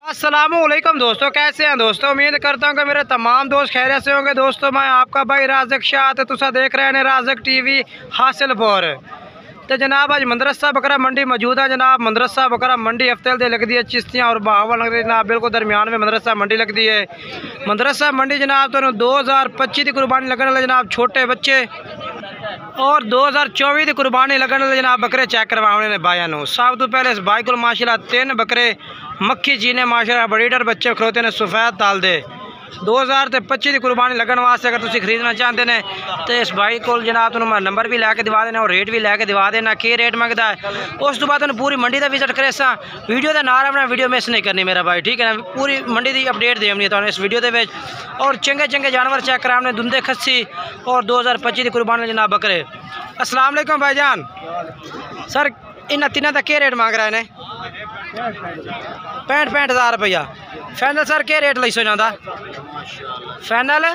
अस्सलामुअलैकुम दोस्तों, कैसे हैं दोस्तों। उम्मीद करता हूँ कि मेरे तमाम दोस्त खैरियत से होंगे। दोस्तों मैं आपका भाई राज़िक शाह तो तुसा देख रहे हैं राज़िक टीवी हासिलपुर। तो जनाब अज मदरसा बकरा मंडी मौजूद है। जनाब मदरसा बकरा मंडी हफ्ते दे लगती है चिश्तियाँ और बहावा लगती जनाब बिल्कुल दरमियान में मदरसा मंडी लगती है। मदरसा मंडी जनाब तो 2025 की कुर्बानी लगने वाले जनाब छोटे बच्चे और 2024 की कुर्बानी लगने वाले जनाब बकरे चेक करवाने ने भाइयों ने। सब तो पहले इस भाई को माशाल्लाह 3 बकरे मक्खी चीने माशाल्लाह बड़ीडर बच्चे खलोते ने सफ़ेद ताल दे 2025 की कुर्बानी लगन वास्ते अगर तुम खरीदना चाहते हैं तो इस भाई को जनाब तुम नंबर भी लैके दिवा देना और रेट भी लैके दिवा देना कि रेट मंगता है। उस तो बाद पूरी मंडी का विजिट करे सा वीडियो का नाम अपना वीडियो मिस नहीं करनी मेरा भाई, ठीक है ना। पूरी मंडी की अपडेट देनी है इस वीडियो के और चंगे चंगे जानवर चेक कराने दुंदे खस्सी और 2025 की कुर्बानी जनाब बकरे। अस्सलाम वालेकुम भाईजान। सर इन तीनों का क्या रेट मांग रहा है? 65 हज़ार रुपया फाइनल। सर क्या रेट लई सो जाता? फाइनल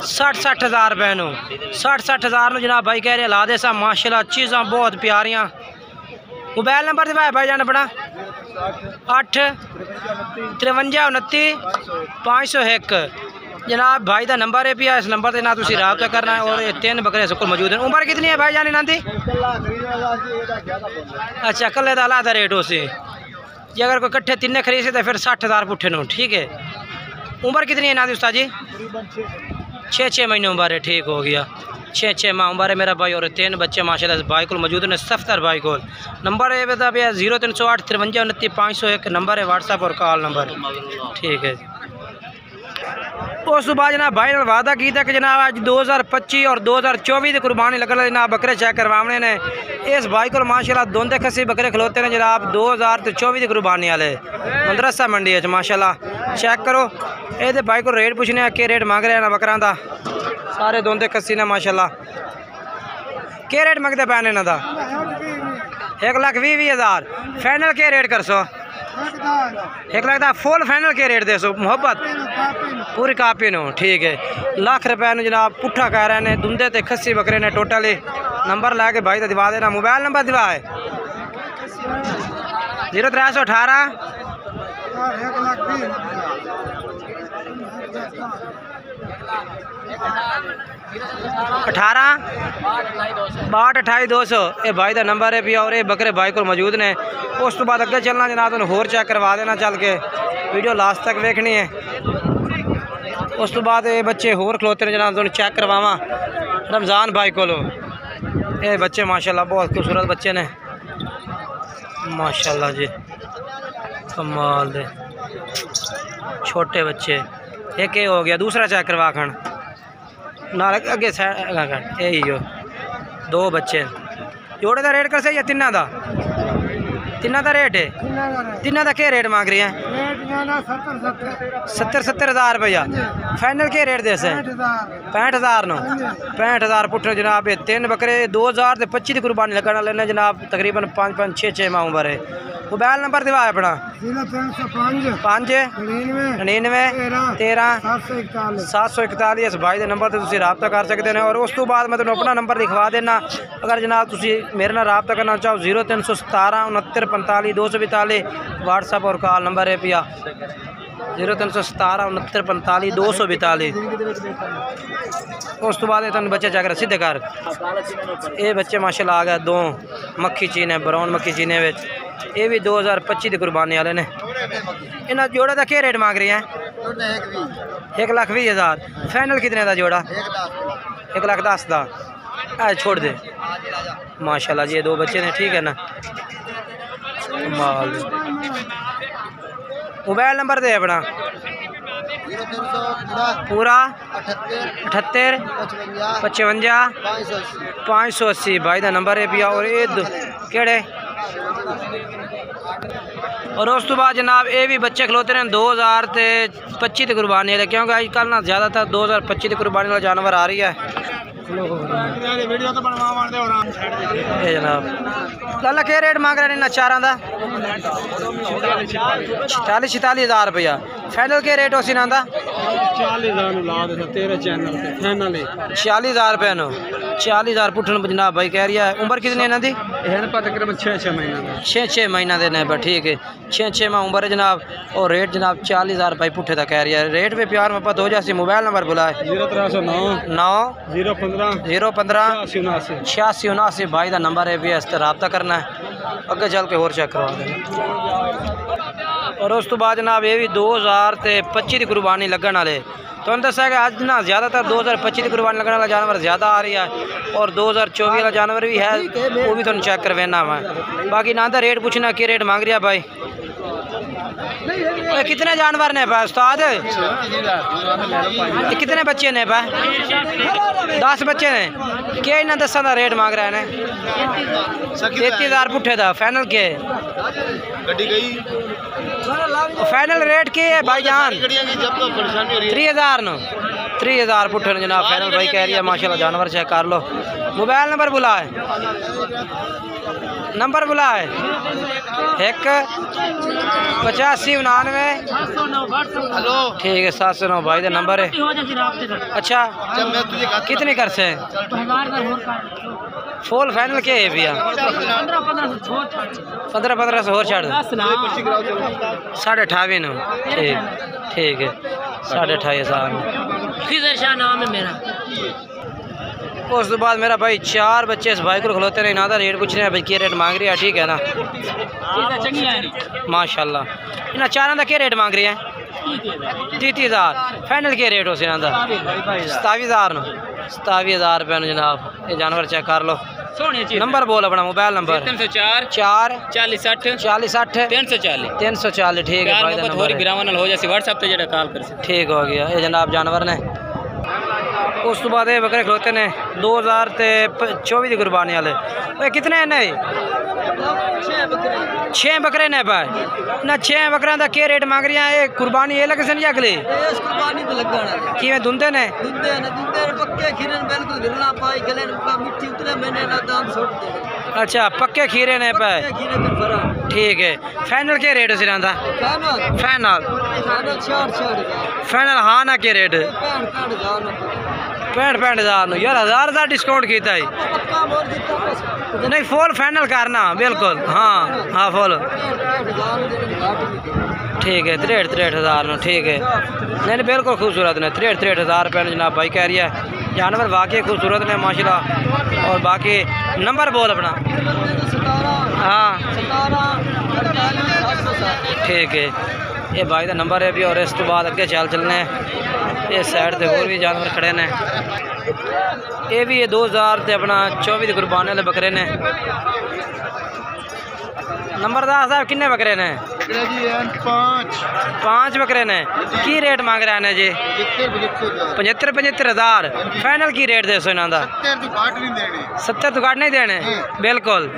60 हज़ार रुपये 60 हज़ार जनाब भाई कह रहे ला दे सा माशाल्लाह चीज़ा बहुत प्यारियाँ। मोबाइल नंबर दिवाया भाई जान अपना 8 53 29 501 जनाब भाई का नंबर है पिया। इस नंबर से ना तुम रब्ता करना है और 3 बकरे सुकल मौजूद हैं। उम्र कितनी है भाई जान इन्हों की? अच्छा कले का अलग रेट हो सी जी अगर कोई कट्ठे 3 खरीदे तो फिर 60 हज़ार पुट्ठे नो, ठीक है। उम्र कितनी है इन्हों की उस्ताद जी? 6 महीने उम्र है, ठीक हो गया। 6 माह उम्र है मेरा भाई और 3 बच्चे माशाल्लाह इस भाई को मौजूद ने। सफ्तर भाई को नंबर है बता भैया 0308 53 29 501 नंबर है व्हाट्सएप और कॉल नंबर, ठीक है। उस बाद जनाब भाई ने वादा किया कि जनाब अज 2025 और 2024 की कुर्बानी लगने जनाब बकरे चेक करवाने ने। इस भाई को माशाल्लाह दोंदे खसी बकरे खलोते हैं जनाब 2024 की कुर्बानी वाले मदरसा मंडी है माशाल्लाह चेक करो। ये भाई को रेट पूछने कि रेट मांग रहे हैं बकरा का। सारे दोंदे खसी ने माशाल्लाह। क्या रेट मंगते पैने इन्हों का? 1,20,000 फाइनल क्या रेट कर सो? 1 लाख का फुल फाइनल के रेट दे सो मोहब्बत पूरी कापी नो, ठीक है। लाख रुपये जनाब पुट्ठा कह रहे हैं दुंदे ते खस्सी बकरे ने टोटली। नंबर लैके भाई तो दिवा देना। मोबाइल नंबर दिवा है 0318 18 62 200 ये भाई का नंबर है भी और ये बकरे भाई को मौजूद ने। उस तो बाद अगे चलना जनाब तुम होर चेक करवा देना चल के वीडियो लास्ट तक वेखनी है। उस तो बाद ये बच्चे होर खलोते हैं जनाब तुम चेक करवावा रमज़ान भाई को। ये बच्चे माशाल्लाह बहुत खूबसूरत बच्चे ने माशाल्लाह जी, कमाल दे छोटे बच्चे। एक हो गया दूसरा चेक करवा खन ना अगे यही हो 2 बच्चे। जोड़े का रेट कर सही है? तिना का रेट है? तिना का क्या रेट मांग रही है? 70 हज़ार रुपया फाइनल के रेट दे से 65 हज़ार नो 65 हज़ार पुट्ठे जनाब। ये 3 बकरे 2025 की कुर्बानी लगने वाले जनाब तकरीबन 5 6 माह उम्र है। मोबाइल नंबर दिवा अपना 5 99 13 741 इस भाई के नंबर से रब्ता कर सकते हैं। और उस तो बाद मैं तुम्हें अपना नंबर लिखवा देना अगर जनाब तुम मेरे नाल रब्ता करना चाहो 0317 69 45 242 व्हाट्सएप और कॉल नंबर है पिया 0317 69 45 242। उस तो बाद तुम बच्चे जाकर सीधे कर ये बच्चे माशाल्लाह आ गए 2 मक्खी चीने ब्राउन मक्खी चीने ये भी 2025 की कुर्बानी वाले ने। इन्हें जोड़े का क्या रेट मांग रही है? 1,20,000 फाइनल कितने का जोड़ा? 1,10,000 का छोड़ दे माशाल्लाह जी। 2 बच्चे ने, ठीक है ना। मोबाइल नंबर दे अपना पूरा 78 55 580 भाई का नंबर है पिया। और ये केड़े और उस तो बाद जनाब ये भी बच्चे खलोते हैं 2025 की कुर्बानी है क्योंकि आजकल ना ज़्यादातर 2025 की कुर्बानी वाला जानवर आ रही है जनाब। लाला क्या रेट मांग रहे हैं चारा का? 46 हज़ार रुपया फाइनल क्या रेट हो सी ना? 46 हज़ार रुपये नो 40,000 पुठन जनाब भाई कह रही है। उम्र कितनी है इन्हों की? तकरीबन 6 महीना 6 महीना देने पर ठीक है। 6 माह उम्र है जनाब। और रेट जनाब 40,000 रुपये पुठे तक कह रही है। रेट पे प्यार मोहब्बत हो जाती। मोबाइल नंबर बुलाए 015 86 79 भाई का नंबर है भी इस तरह रब्ता करना है। अगे चल के होर चेक करवा देना। और उस तो बाद जनाब ये भी 2025 की कुर्बानी लगन वाले तो दसा कि अज ना ज़्यादातर 2025 की कुर्बानी लगने वाला जानवर ज़्यादा आ रही है और 2024 वाला जानवर भी है वो भी तुम चेक करवाना मैं। बाकी ना तो रेट पूछना कि रेट मांग रहा भाई। कितने जानवर ने पा उस्ताद? कितने बच्चे ने पा? 10 बच्चे ने। क्या इन्हें 10 का रेट मांग रहा है? 33,000 पुठे था। फाइनल के फाइनल रेट के है भाईजान? 30,000 पुठे जनाब फाइनल भाई कह रही है। माशाल्लाह जानवर चेक कर लो। मोबाइल नंबर बुलाए 18599 ठीक है 709 भाई का नंबर है। अच्छा कितने कर से फुल फाइनल के है भैया? 1500 और छड़ 28.5 नो ठीक है 28,500 नाम है मेरा। उस तो बाद मेरा भाई 4 बच्चे इस भाई को खिलौते रहे ना रेट पूछ रहे हैं भाई क्या रेट मांग रही है ठीक है ना माशाल्लाह। इन्हें 4 का क्या रेट मांग रही है? 33,000 फाइनल के रेट हो 27,000 रुपये जनाब। ये जानवर चेक कर लो। नंबर बोल अपना मोबाइल नंबर 304 40 60 340 ठीक है भाई व्हाट्सएप पे कॉल कर ठीक हो गया। ये जनाब जानवर ने उस तो बाद बकरे खलोते ने 2024 की कुर्बानी वाले कितने ने? 6 बकरे ने भाई ना 6 बकरे का क्या रेट मांग रही है? कुर्बानी ये लगे सन अगली कि दुंदे ने अच्छा पक्के खीरे ने पे ठीक है। फाइनल के रेट से फाइनल हाँ ना के रेट 65,000 यार 1000 डिस्काउंट किया है नहीं फुल फाइनल करना बिल्कुल हाँ फुल ठीक है 63,000 ठीक है नहीं बिल्कुल खूबसूरत ने 63,000 रुपये जनाब भाई कह रही है। जानवर वाकई खूबसूरत ने माशाल्लाह। और बाकी नंबर बोल अपना हाँ ठीक है ये भाई का नंबर है भी। और इस तो बाद अगे चलने ये साइड से और भी जानवर खड़े ने। ये भी ये 2000 अपना 24 कुर्बानी वाले बकरे ने। नंबरदार साहब किन्ने बकरे ने? 5 बकरे ने। की रेट मांग रहे हैं जी? 75,000 फाइनल की रेट दे सो इन्हों का? 70 तो घट नहीं देने बिल्कुल।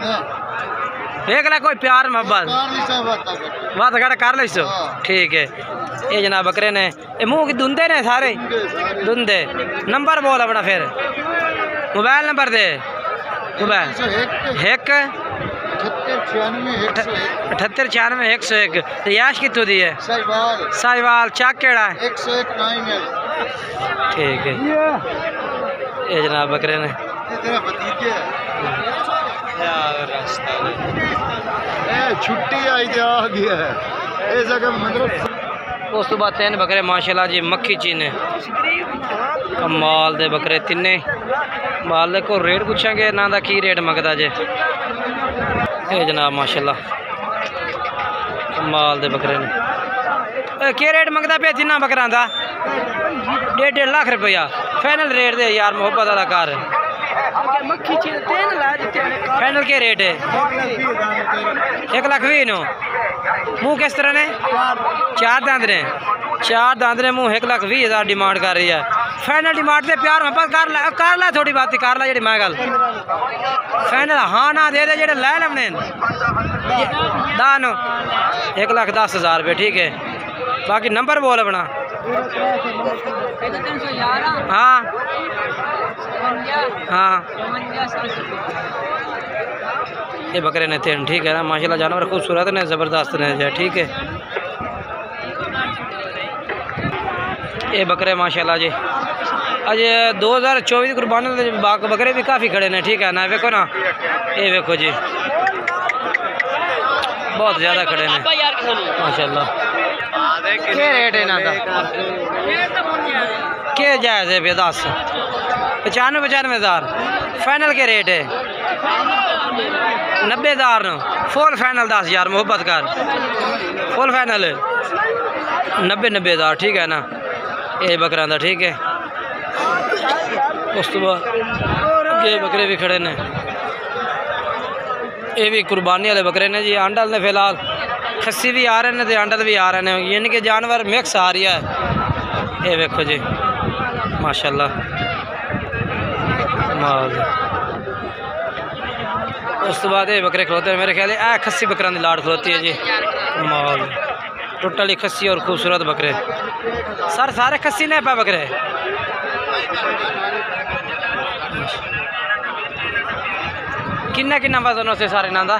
देख ला कोई प्यार मोहब्बत बात घट कर लो ठीक है। ये जनाब बकरे ने ये मुँह की धुंधे ने सारे धुंधे। नंबर बोल अपना फिर मोबाइल नंबर दे मोबाइल 7896 101 रियाश कितों दी है? साहिवाल चाक केड़ा है? 101 ठीक है। ये जनाब बकरे ने छुट्टी आई आ गया है। उस तो बाद 3 बकरे माशाल्लाह जी मक्खी चीने कमाल दे बकरे तिन्ने। मालिक को रेट पूछेंगे ना दा की रेट मंगदा जे। ये जनाब माशाल्लाह कमाल दे बकरे ने। क्या रेट मंगदा पे तिना बकरा दा? 1.5 लाख रुपया फाइनल रेट दे यार मोहब्बत वाला कार फाइनल के रेट है? 1,20,000 नो। मुँह किस तरह ने? 4 दांत ने। 4 दांत ने मुँह 1,20,000 डिमांड कर रही है। फाइनल डिमांड से प्यार मोहब्बत कर ला थोड़ी बात कर ला जी मैं गल फाइनल हाँ ना दे जेडे लै लमने दान 1,10,000 रुपये ठीक है। बाकी नंबर बोल अपना हाँ ये बकरे ने 3 ठीक है ना माशाल्लाह। जानवर खूबसूरत ने ज़बरदस्त ने ठीक है। ये बकरे माशाल्लाह जी अज 2024 कुर्बानी बकरे भी काफ़ी खड़े ने, ठीक है ना। देखो ना, ये देखो जी, बहुत ज़्यादा खड़े ने माशाल्लाह। क्या रेट है ना, क्या जायज़ है? 10 95 हज़ार फाइनल के रेट है। 90 हज़ार फुल फाइनल 10,000 मोहब्बत कर, फुल फाइनल 90 हज़ार, ठीक है ना। ये बकरा था, ठीक है। उस तो बाद ये बकरे भी खड़े ने, ये भी कुर्बानी वाले बकरे ने जी। आंडल ने फिलहाल खस्सी भी आ रहे हैं तो आंडल भी आ रहे हैं, यानी कि जानवर मिक्स आ रही है। ये देखो जी माशाल्लाह माल। उस तो बाद ये बकरे खलोते हैं, मेरे ख्याल है खस्सी बकरा की लाड़ खलोती है जी माल। टोटली खस्सी और खूबसूरत बकरे सर, सारे खस्सी ने पा बकरे। किन्ना किन्ना वजन उसे सारे ना दा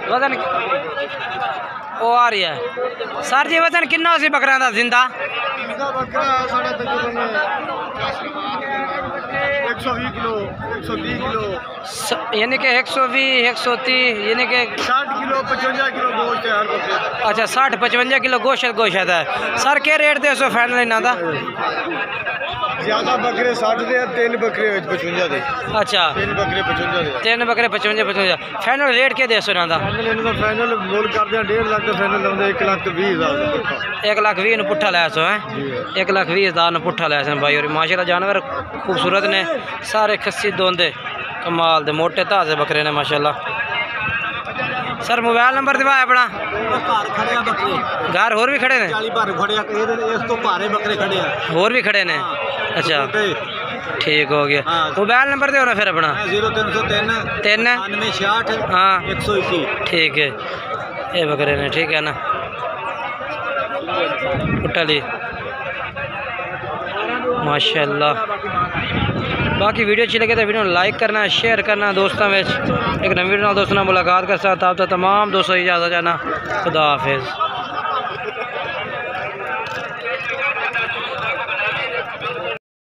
वजन वो आ रही है सर जी? वजन किन्ना उसी बकरा दा जिंदा? 120 किलो 130 किलो, यानी कि 120 130 यानी कि 60 किलो 55 किलो गोश्त है हर बकरे। अच्छा 60-55 किलो गोश्त है सर। क्या रेट दे सो फाइनल इन्हों का? ज्यादा बकरे 60 दे, 3 बकरे 55 दे। अच्छा 3 बकरे 55 दे, 3 बकरे 55 फाइनल रेट क्या दे सो इन्हों का? फाइनल मोल कर दिया 1.5 लाख का फाइनल लाਉਂਦੇ 1,20,000 1,20,000 पुट्ठा लाया सो है। 1,20,000 पुट्ठा लाया सो भाई। और माशाल्लाह जानवर खूबसूरत ने सारे, खस्सी दोंदे कमाल दे मोटे ताजे बकरे ने माशाल्लाह। सर मोबाइल नंबर दिवा अपना। घर होर भी खड़े ने? होर भी खड़े ने? अच्छा ठीक हो गया। मोबाइल नंबर दो ना फिर अपना। 0303 हाँ 121। ठीक है, ये बकरे ने, ठीक है ना। टोटली माशाल्लाह। बाकी वीडियो अच्छी लगे तो वीडियो लाइक करना, शेयर करना दोस्तों में। एक नवी वीडियो दोस्तों मुलाकात कर सकता। आप तमाम दोस्तों इजाज़त जाना। खुदा हाफिज़।